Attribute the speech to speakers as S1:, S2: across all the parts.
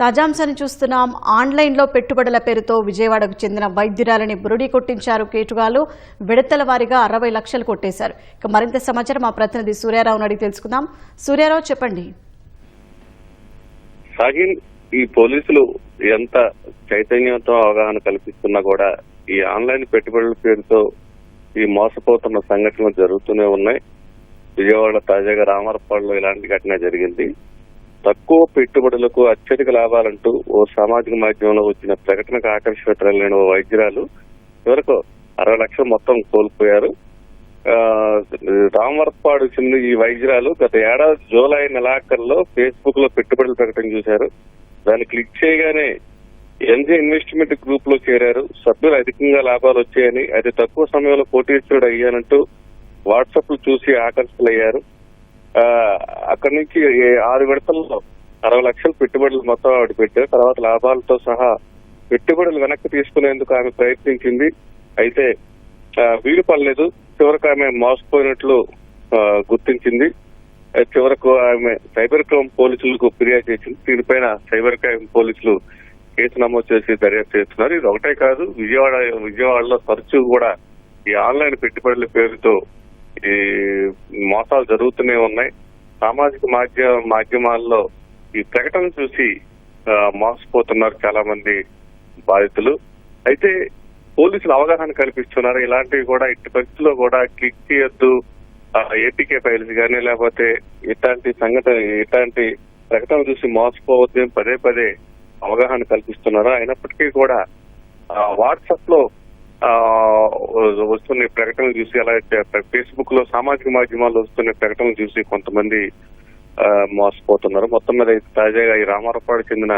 S1: తాజాంశాన్ని చూస్తున్నాం. ఆన్లైన్లో పెట్టుబడుల పేరుతో విజయవాడకు చెందిన వైద్యురాలని బురుడి కొట్టించారు కేటుగాలు. విడతల వారీగా 60 లక్షలు కొట్టేశారు. ఇక మరింత సమాచారం మా ప్రతినిధి సూర్యారావును అడిగి తెలుసుకుందాం. సూర్యారావు, చెప్పండి.
S2: సాగిన్, ఈ పోలీసులు ఎంత చైతన్యంతో అవగాహన కల్పిస్తున్నా కూడా ఈ ఆన్లైన్ పెట్టుబడుల పేరుతో ఈ మోసపోతున్న సంఘటనలు జరుగుతూనే ఉన్నాయి. విజయవాడ తాజాగా రామరపాడులో ఇలాంటి ఘటన జరిగింది. తక్కువ పెట్టుబడులకు అత్యధిక లాభాలంటూ ఓ సామాజిక మాధ్యమంలో వచ్చిన ప్రకటనకు ఆకర్షితులైన ఓ వైద్యురాలు చివరకు 60 లక్షలు మొత్తం కోల్పోయారు. రామవరపాడు చెందిన ఈ వైద్యురాలు గత ఏడాది జూలై నెలాఖరులో ఫేస్బుక్ లో పెట్టుబడుల ప్రకటన చూశారు. దాన్ని క్లిక్ చేయగానే ఎన్జే ఇన్వెస్ట్మెంట్ గ్రూప్ లో చేరారు. సభ్యులు అధికంగా లాభాలు వచ్చాయని, అతి తక్కువ సమయంలో కోటీశ్వరుడు అయ్యానంటూ వాట్సాప్ లో చూసి ఆకర్షితులయ్యారు. అక్కడి నుంచి 6 విడతల్లో 60 లక్షల పెట్టుబడులు మొత్తం ఆవిడ పెట్టారు. తర్వాత లాభాలతో సహా పెట్టుబడులు వెనక్కి తీసుకునేందుకు ఆమె ప్రయత్నించింది. అయితే వీలు పడలేదు. చివరకు ఆమె మోసపోయినట్లు గుర్తించింది. చివరకు ఆమె సైబర్ క్రైమ్ పోలీసులకు ఫిర్యాదు చేసింది. దీనిపైన సైబర్ క్రైమ్ పోలీసులు కేసు నమోదు చేసి దర్యాప్తు చేస్తున్నారు. ఇది ఒకటే కాదు, విజయవాడలో తరచూ కూడా ఈ ఆన్లైన్ పెట్టుబడుల పేరుతో ఈ మోసాలు జరుగుతూనే ఉన్నాయి. సామాజిక మాధ్యమాల్లో ఈ ప్రకటన చూసి మోసపోతున్నారు చాలా మంది బాధితులు. అయితే పోలీసులు అవగాహన కల్పిస్తున్నారు. ఇలాంటివి కూడా ఇట్టి పరిస్థితుల్లో కూడా క్లిక్ చేయొద్దు, ఏపీకే ఫైల్స్ కానీ లేకపోతే ఇట్లాంటి ప్రకటన చూసి మోసపోవద్దు పదే పదే అవగాహన కల్పిస్తున్నారు. అయినప్పటికీ కూడా వాట్సాప్ లో వస్తున్న ప్రకటనలు చూసి, అలాగే ఫేస్బుక్ లో సామాజిక మాధ్యమాల్లో వస్తున్న ప్రకటనలు చూసి కొంతమంది మోసపోతున్నారు. మొత్తం మీద తాజాగా ఈ రామారపాడు చెందిన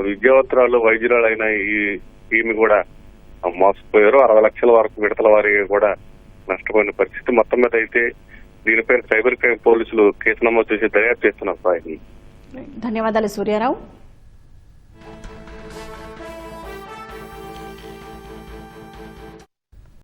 S2: విద్యావంతురాలు వైద్యురాలు అయిన ఈమె కూడా మోసపోయారు. 60 లక్షల వరకు విడతల వారీగా కూడా నష్టపోయిన పరిస్థితి. మొత్తం మీద అయితే దీనిపై సైబర్ క్రైమ్ పోలీసులు కేసు నమోదు చేసి దర్యాప్తు చేస్తున్నారు.
S1: ధన్యవాదాలు సూర్యారావు.